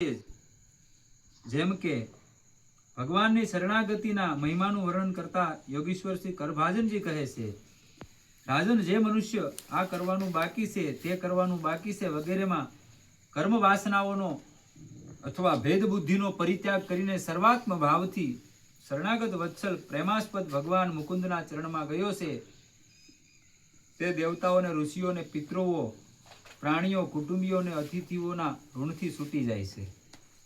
જેમ કે ભગવાનની શરણાગતિના મહિમાનું વર્ણન કરતા યોગીશ્વર શ્રી કરભાજનજી કહે છે, રાજન, જે મનુષ્ય આ કરવાનું બાકી છે, તે કરવાનું બાકી છે વગેરેમાં કર્મ વાસનાઓનો અથવા ભેદ બુદ્ધિનો પરિત્યાગ કરીને સર્વાત્મ ભાવથી શરણાગત વત્સલ પ્રેમાસ્પદ ભગવાન મુકુંદના ચરણમાં ગયો છે, તે દેવતાઓને, ઋષિઓને, પિતૃઓ, પ્રાણીઓ, કુટુંબીઓને, અતિથિઓના ઋણથી છૂટી જાય છે.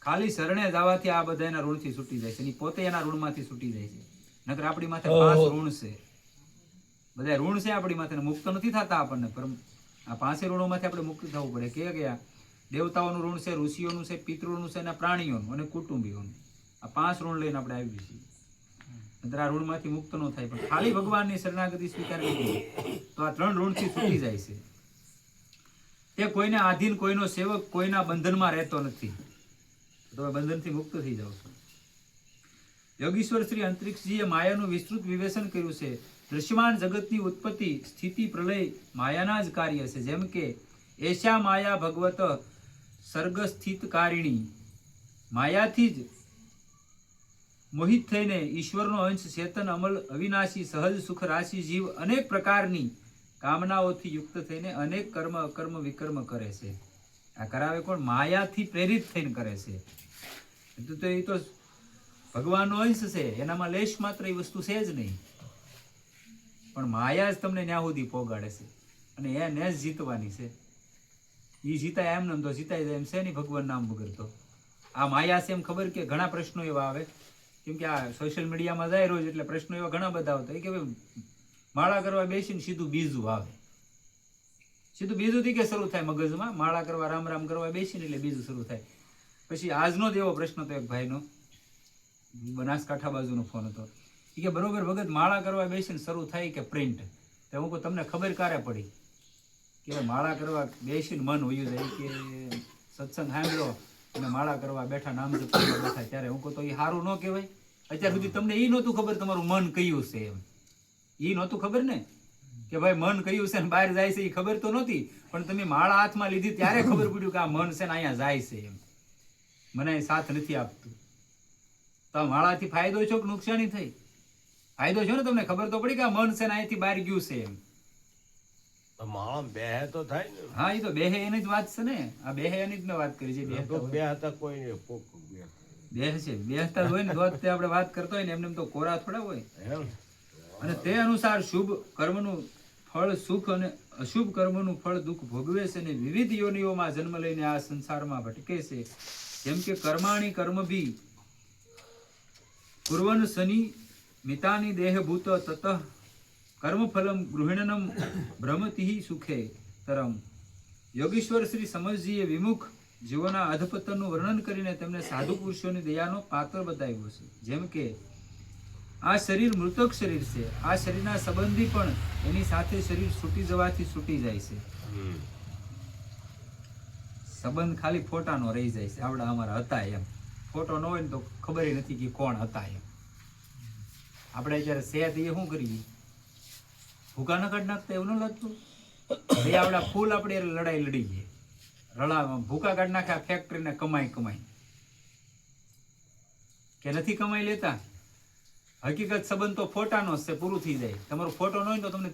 ખાલી શરણે જવાથી આ બધાના ઋણથી છૂટી જાય છે, એની પોતે એના ઋણમાંથી છૂટી જાય છે. નકર આપણી માથે 5 ઋણ છે, બધા ઋણ છે આપણી માથે, મુક્ત નથી થતા આપણને. પર આ 5 ઋણોમાંથી આપણે મુક્ત થવું પડે. કે ગયા દેવતાઓનું ઋણ છે, ઋષિઓનું છે, પિતૃનું છે, અને પ્રાણીઓનું અને કુટુંબીઓનું. આ 5 ઋણ લઈને આપણે આવી છીએ. નકર આ ઋણમાંથી મુક્ત ન થાય. પણ ખાલી ભગવાનની શરણાગતિ સ્વીકાર કરી તો આ 3 ઋણથી છૂટી જાય છે. તે કોઈને આધીન, કોઈનો સેવક, કોઈના બંધનમાં રહેતો નથી. તમે બંધનથી મુક્ત થઈ જાવ છો. યોગીશ્વર શ્રી અંતરિક્ષજીએ માયાનું વિસ્તૃત વિવેચન કર્યું છે. દૃશ્યમાન જગતની ઉત્પત્તિ, સ્થિતિ, પ્રલય માયાના જ કાર્ય છે. જેમ કે એશા માયા ભગવત સર્ગ સ્થિત કારિણી, માયાથી જ મોહિત થઈને ઈશ્વરનો અંશ, ચેતન, અમલ, અવિનાશી, સહજ સુખ રાશિ જીવ અનેક પ્રકારની કામનાઓથી યુક્ત થઈને અનેક કર્મ અકર્મ વિકર્મ કરે છે. આ કરાવે કોણ? માયાથી પ્રેરિત થઈને કરે છે. એ તો ભગવાનનો અંશ છે, એનામાં લેશ માત્ર એ વસ્તુ છે જ નહીં. પણ માયા જ તમને ન્યા સુધી પોગાડે છે, અને એને જ જીતવાની છે. એ જીતાય એમ ને તો જીતાય જાય એમ છે નહીં ભગવાન નામ વગર. તો આ માયા છે એમ ખબર કે ઘણા પ્રશ્નો એવા આવે, કેમ કે આ સોશિયલ મીડિયામાં જાય રોજ, એટલે પ્રશ્નો એવા ઘણા બધા આવતા કે ભાઈ માળા કરવા બેસીને સીધું બીજું આવે. સીધું બીજુંથી કે શરૂ થાય મગજમાં, માળા કરવા, રામ રામ કરવા બેસીને એટલે બીજું શરૂ થાય. પછી આજનો જ એવો પ્રશ્ન હતો એક ભાઈનો, બનાસકાંઠા બાજુનો ફોન હતો. એ કે બરોબર ભગત, માળા કરવા બેસીને શરૂ થાય કે પ્રિન્ટ, તો હું કહું તમને ખબર ક્યારે પડી કે માળા કરવા બેસીને મન વયું જાય, કે સત્સંગ સાંભળ્યો અને માળા કરવા બેઠા, નામ જપ કરવા બેઠા, ત્યારે હું કહું તો એ સારું ન કહેવાય? અત્યાર સુધી તમને એ નહોતું ખબર તમારું મન કયું છે એમ? એ નહોતું ખબર ને કે ભાઈ મન કયું છે ને બહાર જાય છે, એ ખબર તો નહોતી. પણ તમે માળા હાથમાં લીધી ત્યારે ખબર પડ્યું કે આ મન છે ને અહીંયા જાય છે એમ, મને સાથ નથી આપતું. તો માળાથી ફાયદો છો કે નુકસાની થઈ? ફાયદો છો ને, તમને ખબર તો પડી કે આ મન છે ને અહીંથી બહાર ગયું છે એમ. માળા બેહે તો થાય ને. હા, એ તો બેહે એની જ વાત છે ને. આ બેહે એની જ મેં વાત કરી છે. બેહતા કોઈ નહીં, બેહ છે, બેહતા હોય ને તો આપણે વાત કરતો હોય ને, એમને તો કોરા થોડા હોય. અને તે અનુસાર શુભ કર્મનું ફળ સુખ અને અશુભ કર્મનું ફળ દુઃખ ભોગવે છે, અને વિવિધ યોનિઓમાં જન્મ લઈને આ સંસારમાં ભટકે છે. જેમ કે કર્માણી કર્મભી કુર્વન શનિ મિતાની દેહભૂત તતઃ કર્મફલમ ગૃહિણનમ ભ્રમતિઃ સુખે તરમ. યોગીશ્વર શ્રી સમજજીએ વિમુખ જીવોના અધપતનનું વર્ણન કરીને તેમને સાધુ પુરુષોની દયાનો પાત્ર બતાવ્યો છે. જેમ કે આ શરીર મૃતક શરીર છે, આ શરીરના સંબંધી પણ એની સાથે શરીર છૂટી જવાથી છૂટી જાય છે. સંબંધ ખાલી ફોટાનો રહી જાય છે. આવડા અમારા હતા એમ, ફોટો ન હોય ને તો ખબર નથી કે કોણ હતા એમ. આપણે જયારે સેત એ શું કરીએ, ભૂકા ન કાઢ નાખતા એવું ન લાગતું? એ આવડા ફૂલ આપણે લડાઈ લડીએ, રળામાં ભૂકા કાઢ નાખે આ ફેક્ટરીને કમાઈ કે નથી કમાઈ લેતા? હકીકત સંબંધ તો ફોટાનો જ છે, પૂરું થઈ જાય. તમારો ફોટો ન હોય તો તમને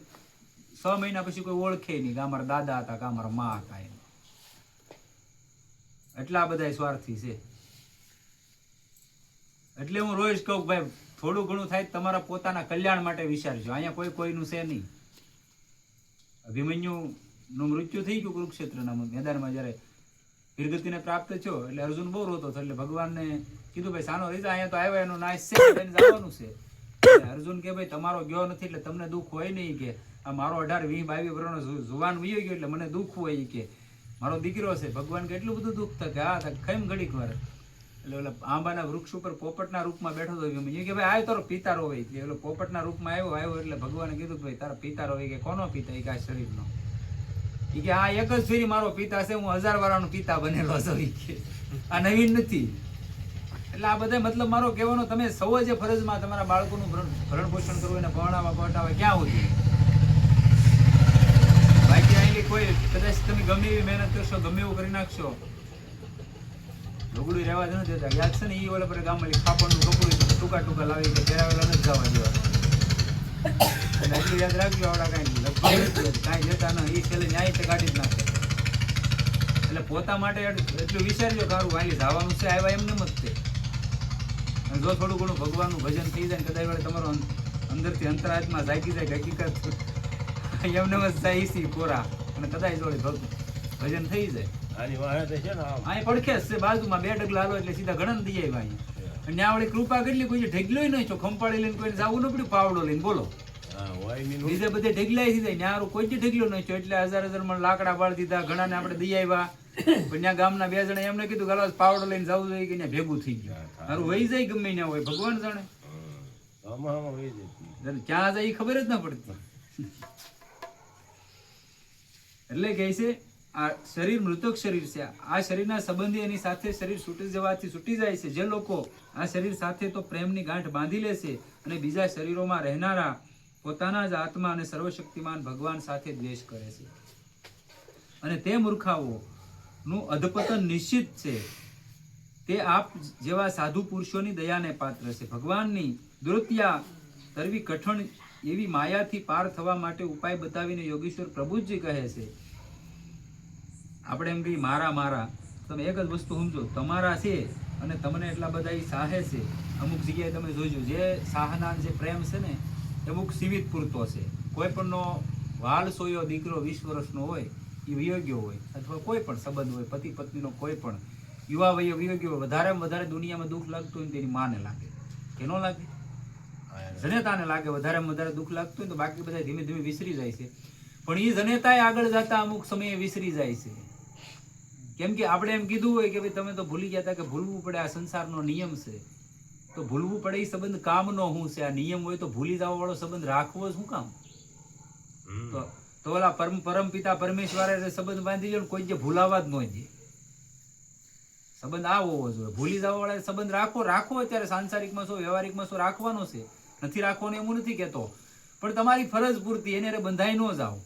6 મહિના પછી કોઈ ઓળખે નહીં કે અમારા દાદા હતા કે અમારા મા હતા એમ. એટલા બધા સ્વાર્થી છે. એટલે હું રોજ કહું ભાઈ, થોડું ઘણું થાય તમારા પોતાના કલ્યાણ માટે વિચારજો. અહીંયા કોઈ કોઈનું છે નહીં. અભિમન્યુ નું મૃત્યુ થઈ ગયું કુરુક્ષેત્રના મેદાનમાં, જયારે વીરગતિને પ્રાપ્ત થયો એટલે અર્જુન બહુ રોતો હતો. એટલે ભગવાનને કીધું ભાઈ સાનો રીઝા, અહીંયા તો આવ્યા એનો નાશ છે, જવાનું છે. અર્જુન કે ભાઈ તમારો ગયો નથી એટલે તમને દુઃખ હોય નહીં, કે આ મારો 18, 20, 22 વર્ષનો જુવાન વયો ગયો એટલે મને દુઃખ હોય, કે મારો દીકરો છે. ભગવાન કે એટલું બધું દુઃખ થાય કે હા કેમ ઘડીક વાર. એટલે ઓલા આંબાના વૃક્ષ ઉપર પોપટના રૂપમાં બેઠો હતો કે ભાઈ આવ તારો પિતારો હોય. એટલે ઓલો પોપટના રૂપમાં આવ્યો એટલે ભગવાને કીધું ભાઈ તારા પિતારો હોય. કે કોનો પિતા? કે આ શરીરનો. કે આ એક જ ફેરી મારો પિતા છે, હું 1000 વાળાનો પિતા બનેલો છું, કે આ નવીન નથી. એટલે આ બધા મતલબ મારો કહેવાનો, તમે સૌ જે ફરજમાં તમારા બાળકોનું ભરણ પોષણ કરવું, એને ભણાવવા પટાવવા ક્યાં સુધી? બાકી અહીં કોઈ કદાચ તમે ગમે એવી મહેનત કરશો, ગમે એવું કરી નાખશો, ઢગલું રહેવા જ નથી દેતા. યાદ છે ને, ઈ ઓલા પર ગામમાં ખાપણનું કપડું ટૂંકા લાવી કે પહેરાવેલા નથી જવા દેવા. એટલે એટલું યાદ રાખજો, આવડા કાંઈ લગભગ કાંઈ જતા ન, એ છેલ્લે ન્યાય તે કાઢી જ નાખે. એટલે પોતા માટે એટલું વિચારજો કે હારું વાલી ધાવાનું છે, આવ્યા એમને જ તે. અને જો થોડું ઘણું ભગવાનનું ભજન થઈ જાય ને કદાચ વડે તમારો અંદરથી અંતરાત્મા જાગી જાય, હકીકત એમને જ જાય સી કોરા, અને કદાચ જોડે ભજન થઈ જાય. આની વાહે તો છે ને આમ અહીં પડખે જ છે બાજુમાં, 2 ડગલા હાલો એટલે સીધા ઘણા દઈ આવ્યા અહીંયા. અને ત્યાં વળી કૃપા કેટલી, કોઈ ઢેગલોય નહીં છો, ખંપાળી લઈને કોઈને જવું ન પડ્યું, પાવડો લઈને બોલો. હા હોય મીનું બીજે બધે ઢેગલાય થઈ જાય, ત્યાં કોઈ જ ઢેગલો નહીં છો, એટલે 1000 માં લાકડા બાળ દીધા, ઘણા ને આપણે દઈ આવ્યા. પણ ત્યાં ગામના 2 જણા એમને કીધું કે પાવડો લઈને જવું જોઈએ, કે ત્યાં ભેગું થઈ ગયું. મારું વહી જાય ગમે ત્યાં હોય, ભગવાન જાણે આમાં હોય જતી. ક્યાં જાય એ ખબર જ ના પડતી. એટલે કહે છે આ શરીર મૃતક શરીર છે, આ શરીરના સંબંધી એની સાથે શરીર છૂટી જવાથી છૂટી જાય છે. જે લોકો આ શરીર સાથે તો પ્રેમની ગાંઠ બાંધી લે છે અને બીજા શરીરોમાં રહેનારા પોતાના જ આત્મા અને સર્વશક્તિમાન ભગવાન સાથે દ્વેષ કરે છે, અને તે મૂર્ખાઓનું અધપતન નિશ્ચિત છે. તે આપ જેવા સાધુ પુરુષોની દયાને પાત્ર છે. ભગવાનની દુરત્યા તરવી કઠણ એવી માયાથી પાર થવા માટે ઉપાય બતાવીને યોગેશ્વર પ્રભુજી કહે છે. આપણે એમ કહીએ મારા મારા, તમે એક જ વસ્તુ સમજો, તમારા છે અને તમને એટલા બધા ઈ સાહે છે. અમુક જગ્યાએ તમે જોજો, જે સાહના જે પ્રેમ છે ને એ અમુક સીમિત પૂરતો છે. કોઈ પણનો વાલ સોયો દીકરો 20 વર્ષનો હોય, એ વિયોગ્ય હોય, અથવા કોઈ પણ સંબંધ હોય, પતિ પત્નીનો કોઈ પણ યુવા વય વિયોગ્ય હોય, વધારેમાં વધારે દુનિયામાં દુઃખ લાગતું હોય ને તેની માને લાગે, કે ન લાગે? જનેતાને લાગે વધારેમાં વધારે દુઃખ લાગતું હોય તો બાકી બધા ધીમે ધીમે વિસરી જાય છે. પણ એ જનેતાએ આગળ જતા અમુક સમયે વિસરી જાય છે. કેમ કે આપણે એમ કીધું હોય કે ભાઈ તમે તો ભૂલી ગયા હતા કે ભૂલવું પડે, આ સંસારનો નિયમ છે. તો ભૂલવું પડે એ સંબંધ કામનો શું છે? આ નિયમ હોય તો ભૂલી જવા વાળો સંબંધ રાખવો શું કામ? તો ઓલા પરમ પિતા પરમેશ્વરે જે સંબંધ બાંધી ગયો કોઈ જે ભૂલાવા જ ન દે. સંબંધ આવો હોવો જોઈએ. ભૂલી જવા વાળા સંબંધ રાખો અત્યારે સાંસારિકમાં શું વ્યવહારિકમાં શું રાખવાનો છે, નથી રાખવાનો એવું નથી કહેતો, પણ તમારી ફરજ પૂરતી એને બંધાઈ ન જાઓ.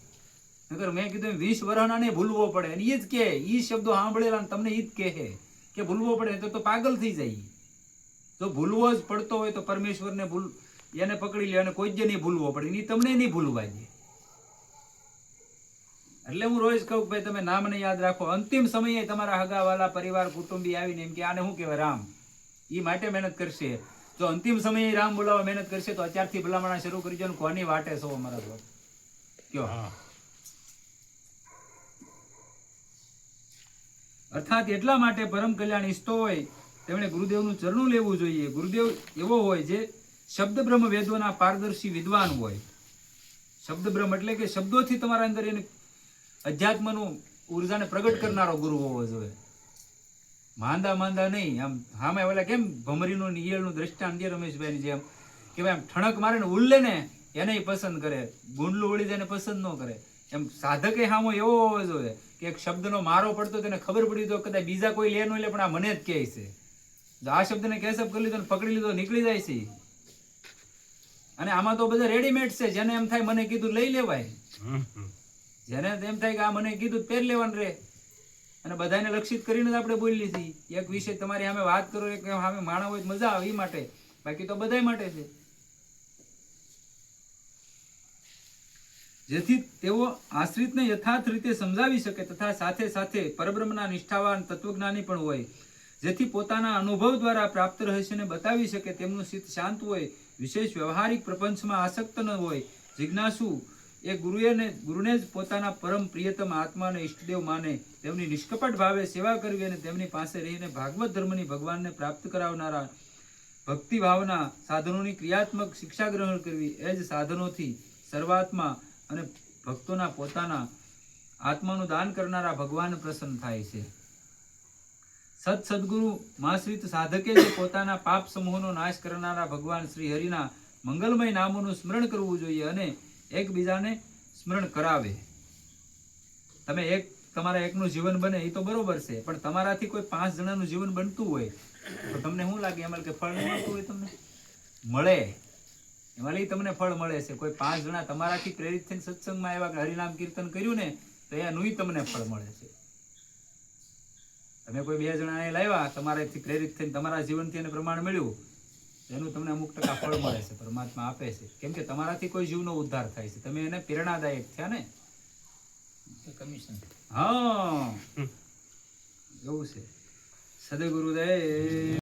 નકર મેં કીધું 20 વર્ષના ને ભૂલવો પડે, અને એ જ કે ઈ શબ્દો સાંભળેલા તમને ઈ જ કહે કે ભૂલવો પડે તો પાગલ થઈ જાય. જો ભૂલવો જ પડતો હોય તો પરમેશ્વરને એને પકડી લે, અને કોઈ જ નહીં ભૂલવો પડે, એની તમને નહીં ભૂલવા દે. એટલે હું રોજ કહું ભાઈ તમે નામને યાદ રાખો. અંતિમ સમયે તમારા હગાવાલા પરિવાર કુટુંબી આવીને એમ કે આને શું કહેવાય રામ, એ માટે મહેનત કરશે. જો અંતિમ સમયે રામ બોલાવવા મહેનત કરશે તો અત્યારથી ભલામણા શરૂ કરી દો. કોની વાટે છો અમારા તો કયો? અર્થાત એટલા માટે પરમ કલ્યાણ ઈચ્છતો હોય તેમણે ગુરુદેવનું ચરણું લેવું જોઈએ. ગુરુદેવ એવો હોય જે શબ્દ બ્રહ્મ વેદોના પારદર્શી વિદ્વાન હોય. શબ્દ બ્રહ્મ એટલે કે શબ્દોથી તમારા અંદર એને અધ્યાત્મનું ઉર્જાને પ્રગટ કરનારો ગુરુ હોવો જોઈએ. માંદા નહીં, આમ હામે ઓલા કેમ ભમરીનું ઈયળનું દ્રષ્ટાંત દે રમેશભાઈની જેમ કે ભાઈ આમ ઠણક મારે ને ઉલ્લે ને એને પસંદ કરે, ગુંડલું વળી જાય પસંદ ન કરે. એમ સાધકે હામો એવો હોવો જોઈએ કે એક શબ્દનો મારો પડતો તેને ખબર પડી તો કદાચ બીજા કોઈ લે ન લે પણ આ મને જ કહે છે. જો આ શબ્દને કેસઅપ કરી લીધો પકડી લીધો નીકળી જાય છે. અને આમાં તો બધા રેડીમેડ છે. જેને એમ થાય મને કીધું લઈ લેવાય, જેને એમ થાય કે આ મને કીધું પહેર લેવાનું રે. અને બધાને લક્ષિત કરીને જ આપણે બોલી લીધી. એક વિષય તમારી સામે વાત કરો, એક સામે માણા હોય મજા આવે એ માટે, બાકી તો બધા માટે છે. જેથી તેઓ આશ્રિતને યથાર્થ રીતે સમજાવી શકે તથા સાથે સાથે પરબ્રહ્મના નિષ્ઠાવાન તત્વજ્ઞાની પણ હોય, જેથી પોતાના અનુભવ દ્વારા પ્રાપ્ત રહસ્યને બતાવી શકે. તેમનું ચિત્ત શાંત હોય, વિશેષ વ્યવહારિક પ્રપંચમાં આસક્ત ન હોય. જિજ્ઞાસુ એ ગુરુને જ પોતાના પરમ પ્રિયતમ આત્માને ઈષ્ટદેવ માને, તેમની નિષ્કપટ ભાવે સેવા કરવી અને તેમની પાસે રહીને ભાગવત ધર્મની ભગવાનને પ્રાપ્ત કરાવનારા ભક્તિ ભાવના સાધનોની ક્રિયાત્મક શિક્ષા ગ્રહણ કરવી. એ જ સાધનોથી સર્વાત્મા અને ભક્તોના પોતાના આત્માનું દાન કરનારા ભગવાન પ્રસન્ન થાય છે. સદગુરુ માશ્રિત સાધકે જે પોતાના પાપ સમૂહનો નાશ કરનારા ભગવાન શ્રી હરિના મંગલમય નામોનું સ્મરણ કરવું જોઈએ અને એકબીજાને સ્મરણ કરાવે. તમે તમારા એકનું જીવન બને એ તો બરોબર છે, પણ તમારાથી કોઈ 5 જણાનું જીવન બનતું હોય તો તમને શું લાગે એમાં કે ફળ મળતું હોય? તમને મળે, એમાં તમને ફળ મળે છે. કોઈ 5 જણા તમારાથી પ્રેરિત થઈને સત્સંગમાં આવ્યા કે હરિનામ કીર્તન કર્યું ને તો એનું તમને ફળ મળે છે. તમે કોઈ 2 જણાને લાવ્યા, તમારાથી પ્રેરિત થઈને તમારા જીવનથી એને પ્રમાણ મળ્યું, એનું તમને અમુક ટકા ફળ મળે છે, પરમાત્મા આપે છે. કેમ કે તમારાથી કોઈ જીવનો ઉદ્ધાર થાય છે, તમે એને પ્રેરણાદાયક થયા ને. કમિશન. હા એવું છે. સદગુરુદેવ